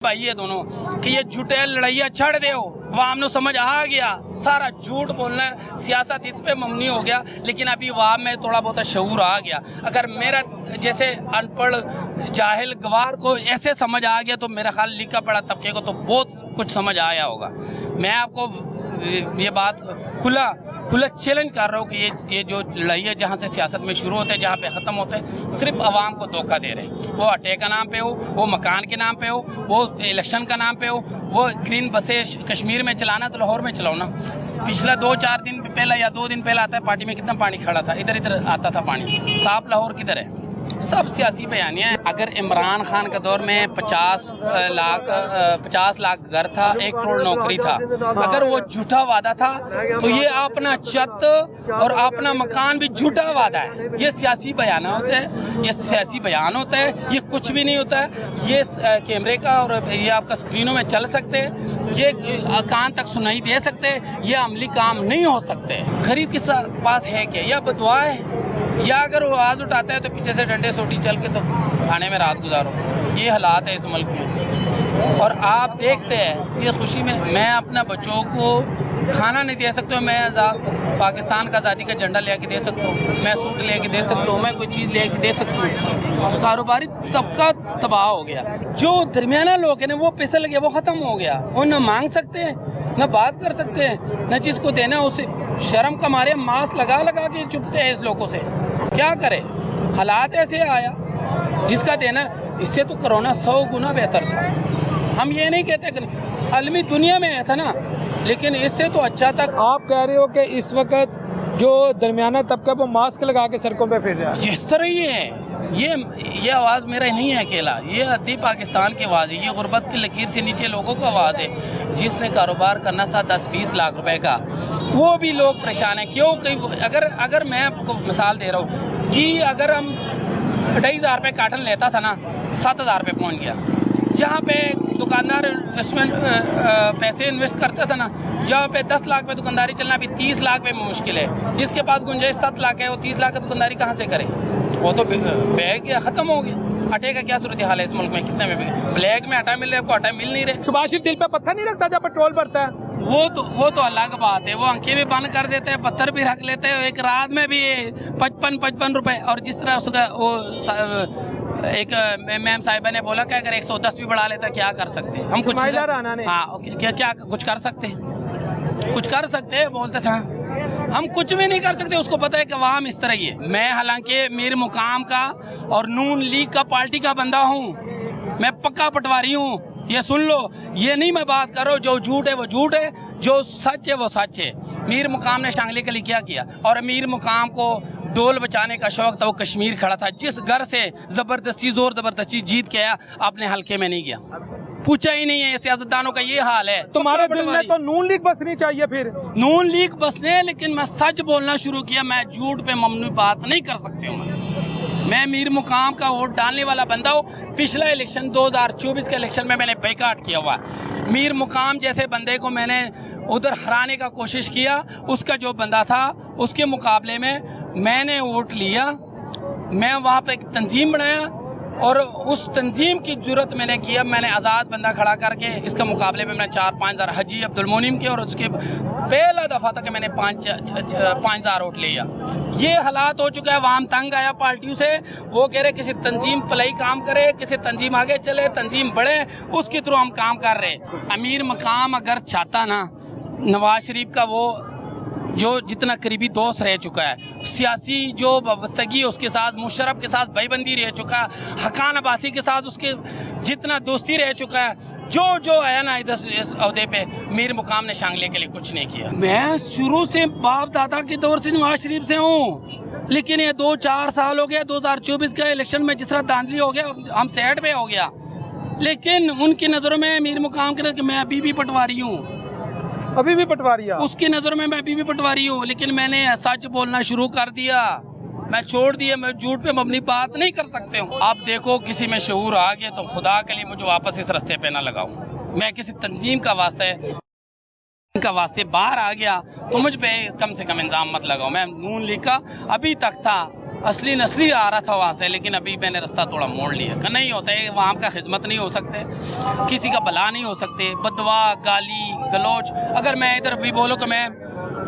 भाई ये दोनों कि ये झूठे लड़ाइया छड़ दे वाम नो समझ आ गया, सारा झूठ बोलना है, सियासत इस पे ममनी हो गया। लेकिन अभी वाम में थोड़ा बहुत शऊर आ गया। अगर मेरा जैसे अनपढ़ जाहिल गवार को ऐसे समझ आ गया तो मेरा ख्याल लिखा पढ़ा तबके को तो बहुत कुछ समझ आया होगा। मैं आपको ये बात खुला चैलेंज कर रहा हूँ कि ये जो लड़ाई है जहाँ से सियासत में शुरू होते हैं जहाँ पे ख़त्म होते हैं, सिर्फ आवाम को धोखा दे रहे हैं। वो अटे का नाम पे हो, वो मकान के नाम पे हो, वो इलेक्शन का नाम पे हो, वो ग्रीन बसें कश्मीर में चलाना तो लाहौर में चलाओ ना। पिछला 2-4 दिन पहला या 2 दिन पहला आता है पार्टी में कितना पानी खड़ा था, इधर आता था पानी। साफ लाहौर किधर है? सब सियासी बयानियाँ हैं। अगर इमरान खान के दौर में 50 लाख घर था, 1 करोड़ नौकरी था, अगर वो झूठा वादा था तो ये अपना छत और अपना मकान भी झूठा वादा है। ये सियासी बयान होते हैं, ये सियासी बयान होता है, ये कुछ भी नहीं होता है। ये कैमरे का और ये आपका स्क्रीनों में चल सकते हैं, ये कान तक सुनाई दे सकते हैं, ये अमली काम नहीं हो सकते। गरीब के पास है क्या? या बदुआ है, या अगर वो आवाज़ उठाता है तो पीछे से डंडे सोटी चल के तो थाने में रात गुजारो। ये हालात है इस मुल्क में। और आप देखते हैं ये खुशी में मैं अपना बच्चों को खाना नहीं दे सकता हूँ, मैं पाकिस्तान का आज़ादी का झंडा ले के दे सकता हूँ, मैं सूट ले के दे सकता हूँ, मैं कोई चीज़ ले के दे सकता हूँ। कारोबारी तबका तबाह हो गया। जो दरमियाना लोग हैं ना वो पिसल गया, वो ख़त्म हो गया। वो न मांग सकते हैं, न बात कर सकते हैं, न जिसको देना उसे शर्म का मारे मास्क लगा के चुपते हैं इस लोगों से। क्या करे? हालात ऐसे आया जिसका देना, इससे तो कोरोना 100 गुना बेहतर था। हम ये नहीं कहते कि आलमी दुनिया में आया था ना, लेकिन इससे तो अच्छा था। आप कह रहे हो कि इस वक्त जो दरमियाना तबका वो मास्क लगा के सड़कों पे फिर रहा है। इस तरह ही है। ये आवाज़ मेरा नहीं है अकेला, ये आधी पाकिस्तान की आवाज़ है। ये गुर्बत की लकीर से नीचे लोगों की आवाज़ है। जिसने कारोबार करना था 10-20 लाख रुपए का, वो भी लोग परेशान हैं। क्यों? अगर मैं आपको मिसाल दे रहा हूँ कि अगर हम 2,500 रुपये काटन लेता था ना, 7,000 रुपये पहुँच गया। जहाँ पे दुकानदार इसमें पैसे इन्वेस्ट करता था ना, जहाँ पे 10 लाख पे दुकानदारी चलना अभी 30 लाख पे मुश्किल है। जिसके पास गुंजाइश 7 लाख है वो 30 लाख की दुकानदारी कहाँ से करे? वो तो बह गया, ख़त्म हो गया। आटे का क्या सूरत हाल है इस मुल्क में? कितने में ब्लैक में आटा मिल रहा है, आपको आटा मिल नहीं रहा। सुभाष दिल पे पत्थर नहीं रखता जब पेट्रोल भरता है? वो तो अलग बात है। वो आंखें भी बंद कर देते हैं, पत्थर भी रख लेते हैं। एक रात में भी 55 रुपए। और जिस तरह उसका वो एक मैम साहिबा ने बोला कि अगर 110 भी बढ़ा लेता क्या कर सकते हैं हम? कुछ हाँ, क्या कुछ कर सकते हैं? कुछ कर सकते हैं बोलते थे। हम कुछ भी नहीं कर सकते। उसको पता है कि अवाम इस तरह ही है। मैं हालांकि मीर मुकाम का और नून लीग का पार्टी का बंदा हूँ, मैं पक्का पटवारी हूँ। ये सुन लो, ये नहीं मैं बात कर रहा हूँ। जो झूठ है वो झूठ है, जो सच है वो सच है। मीर मुकाम ने शांगली के लिए क्या किया? और मीर मुकाम को डोल बचाने का शौक था, वो कश्मीर खड़ा था। जिस घर से जोर जबरदस्ती जीत के आया, अपने हल्के में नहीं गया, पूछा ही नहीं है। सियासतदानों का ये हाल है। तुम्हारे दिल में तो नून लीग बसनी चाहिए। फिर नून लीग बसने, लेकिन मैं सच बोलना शुरू किया। मैं झूठ पे ममनू बात नहीं कर सकती हूँ। मैं मीर मुकाम का वोट डालने वाला बंदा हूँ। पिछला इलेक्शन 2024 के इलेक्शन में मैंने बाइकाट किया हुआ। मीर मुकाम जैसे बंदे को मैंने उधर हराने का कोशिश किया। उसका जो बंदा था उसके मुकाबले में मैंने वोट लिया। मैं वहाँ पे एक तंजीम बनाया और उस तंजीम की जरूरत मैंने किया। मैंने आज़ाद बंदा खड़ा करके इसका मुकाबले में मैंने 4-5 हज़ार हजी अब्दुल मोनिम के, और उसके पहला दफ़ा तक मैंने 5,000 वोट लिया। ये हालात हो चुका है। वाम तंग आया पार्टियों से। वो कह रहे किसी तंजीम पलाई काम करे, किसी तंजीम आगे चले, तंजीम बढ़े, उसके थ्रू हम काम कर रहे। अमीर मकाम अगर चाहता ना, नवाज शरीफ का वो जो जितना करीबी दोस्त रह चुका है, सियासी जो वाबस्तगी उसके साथ, मुशर्रफ के साथ भाईबंदी रह चुका है, हकान अब्बासी के साथ उसके जितना दोस्ती रह चुका है, जो आया ना इधर इस अहदे पे, मीर मुकाम ने शांगले के लिए कुछ नहीं किया। मैं शुरू से बाप दादा के दौर से नवाज शरीफ से हूँ, लेकिन ये 2-4 साल हो गया। 2024 के इलेक्शन में जिस तरह धांधली हो गया, हम सेट पे हो गया। लेकिन उनकी नज़रों में मीर मुकाम के नज़र मैं अभी भी पटवारी हूँ। अभी भी पटवारी? उसकी नज़रों में मैं अभी भी पटवारी हूँ, लेकिन मैंने सच बोलना शुरू कर दिया। मैं छोड़ दिया। मैं झूठ पे अपनी बात नहीं कर सकते हूँ। आप देखो किसी में शऊर आ गया तो खुदा के लिए मुझे वापस इस रास्ते पे ना लगाओ। मैं किसी तंजीम का वास्ते बाहर आ गया तो मुझ पे कम से कम इल्ज़ाम मत लगाओ। मैं नून लीग का अभी तक था, असली नस्ली आ रहा था वहाँ से, लेकिन अभी मैंने रास्ता थोड़ा मोड़ लिया कि नहीं होता है, वहाँ का खिदमत नहीं हो सकते, किसी का भला नहीं हो सकते, बदवा गाली गलोच। अगर मैं इधर भी बोलो कि मैं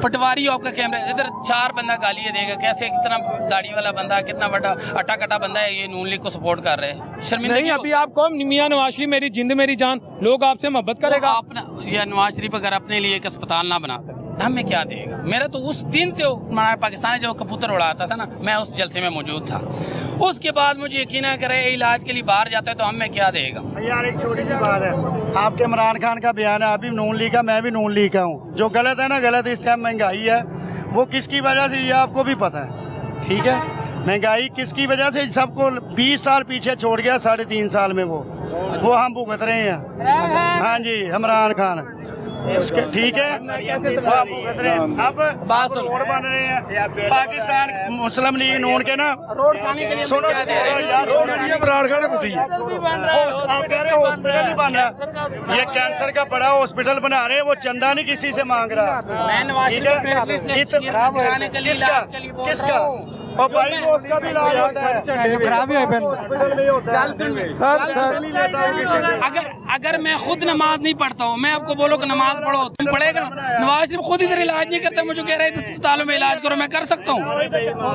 पटवारी हूँ, आपका कैमरा इधर 4 बंदा गाली देगा, कैसे कितना दाढ़ी वाला बंदा, कितना बड़ा अटा कटा बंदा है, ये नून लीग को सपोर्ट कर रहे हैं। शर्मिंदगी नहीं, अभी आप कौन मियां नवाज शरीफ मेरी जिंद मेरी जान, लोग आपसे मोहब्बत करेगा। अपना ये नवाज शरीफ अगर अपने लिए एक अस्पताल ना बना सके, हमें क्या देगा। मेरा तो उस दिन से हमारा पाकिस्तान जो कबूतर उड़ाता था ना, मैं उस जलसे में मौजूद था। उसके बाद मुझे यकीन करे इलाज के लिए बाहर जाता है तो हमें क्या देगा। यार एक छोटी सी बात है, आपके इमरान खान का बयान है, अभी नून लीग का, मैं भी नून लीग का हूँ, जो गलत है ना गलत। इस टाइम महंगाई है, वो किसकी वजह से ये आपको भी पता है, ठीक है। महंगाई किसकी वजह से सबको 20 साल पीछे छोड़ गया, 3.5 साल में वो हम भुगत रहे हैं। हाँ जी, इमरान खान उसके ठीक है, वो आप भुगत रहे हैं। अब रोड बन रहे हैं पाकिस्तान मुस्लिम लीग नून के ना, रोड खाने के लिए सुनो क्या दे रहे हैं? यार, इमरान खान ने पूछी, आप कह रहे हो हॉस्पिटल नहीं बन रहा, ये कैंसर का बड़ा हॉस्पिटल बना रहे हैं, वो चंदा नहीं किसी से मांग रहा। मैं नवाज ठीक शरीफ है, पे गिराने के लिए इलाज के लिए बोल रहा किसका हूँ। और भाई को उसका भी इलाज होता है, खराब ही हॉस्पिटल में होता है। अगर मैं खुद नमाज नहीं पढ़ता हूँ, मैं आपको बोलो कि नमाज पढ़ो, तुम पढ़ेगा। नवाज शरीफ खुद इधर इलाज नहीं करता, मुझे कह रहे हैं अस्पतालों में इलाज करो, मैं कर सकता हूँ।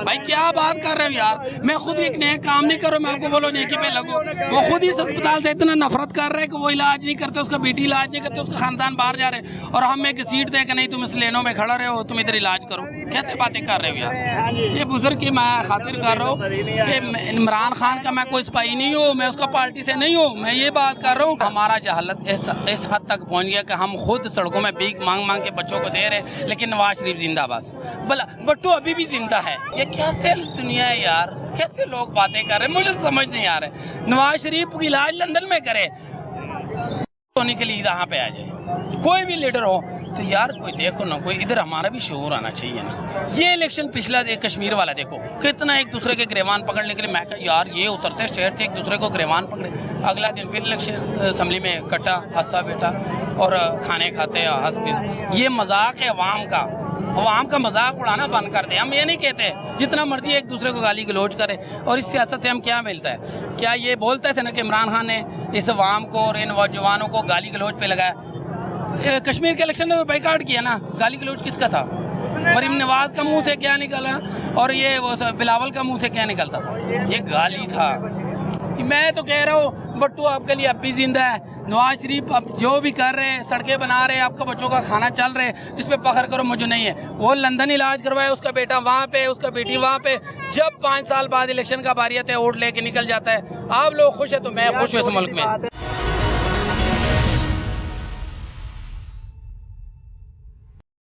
भाई क्या बात कर रहे हो यार, मैं खुद एक नया काम नहीं करो, मैं आपको बोलो नेकी पे लगो। वो खुद इस अस्पताल से इतना नफरत कर रहे हैं कि वो इलाज नहीं करते, उसका बेटी इलाज नहीं करते, उसका खानदान बाहर जा रहे हैं, और हम एक सीट दे कि नहीं तुम इस लेनों में खड़ा रहे हो, तुम इधर इलाज करो। कैसे बातें कर रहे हो यार। ये बुजुर्ग की मैं खातिर कर रहा हूँ कि इमरान खान का मैं कोई स्पाई नहीं हूँ, मैं उसका पार्टी से नहीं हूँ, मैं ये बात कर रहा हूँ। हमारा जहालत इस हद तक पहुँच गया कि हम खुद सड़कों में भीख मांग मांग के बच्चों को दे रहे, लेकिन नवाज शरीफ जिंदा बस भला बट्टू अभी भी जिंदा है। ये कैसे दुनिया है यार, कैसे लोग बातें कर रहे हैं, मुझे समझ नहीं आ रहा है। नवाज शरीफ इलाज लंदन में करे, होने के लिए यहाँ पे आ जाए, कोई भी लीडर हो तो यार कोई देखो ना, कोई इधर हमारा भी शऊर आना चाहिए ना। ये इलेक्शन पिछला कश्मीर वाला देखो, कितना एक दूसरे के गिरवान पकड़ने के लिए, मैं कहा यार ये उतरते स्टेट से एक दूसरे को गिरवान पकड़े, अगला दिन फिर इलेक्शन असम्बली में कटा हंसा बेटा और खाने खाते हंस फिर। ये मजाक है अवाम का मजाक उड़ाना बंद कर दे। हम ये नहीं कहते जितना मर्जी एक दूसरे को गाली गलौज करे, और इस सियासत से हम क्या मिलता है। क्या ये बोलते थे ना कि इमरान खान ने इस अवाम को और इन नौजवानों को गाली गलौज पे लगाया। कश्मीर के इलेक्शन में बाइकाट किया ना, गाली गलौज किसका था? मरीम नवाज का मुंह से क्या निकला और ये वो बिलावल का मुंह से क्या निकलता था? ये गाली था। मैं तो कह रहा हूँ बट्टू आपके लिए अब भी जिंदा है। नवाज शरीफ अब जो भी कर रहे हैं, सड़कें बना रहे हैं, आपका बच्चों का खाना चल रहे हैं, इस पे फख्र करो, मुझे नहीं है। वो लंदन इलाज करवाए, उसका बेटा वहाँ पे, उसका बेटी वहाँ पे, जब 5 साल बाद इलेक्शन का बारी आता है वोट लेके निकल जाता है। आप लोग खुश है तो मैं खुश हूँ इस मुल्क में।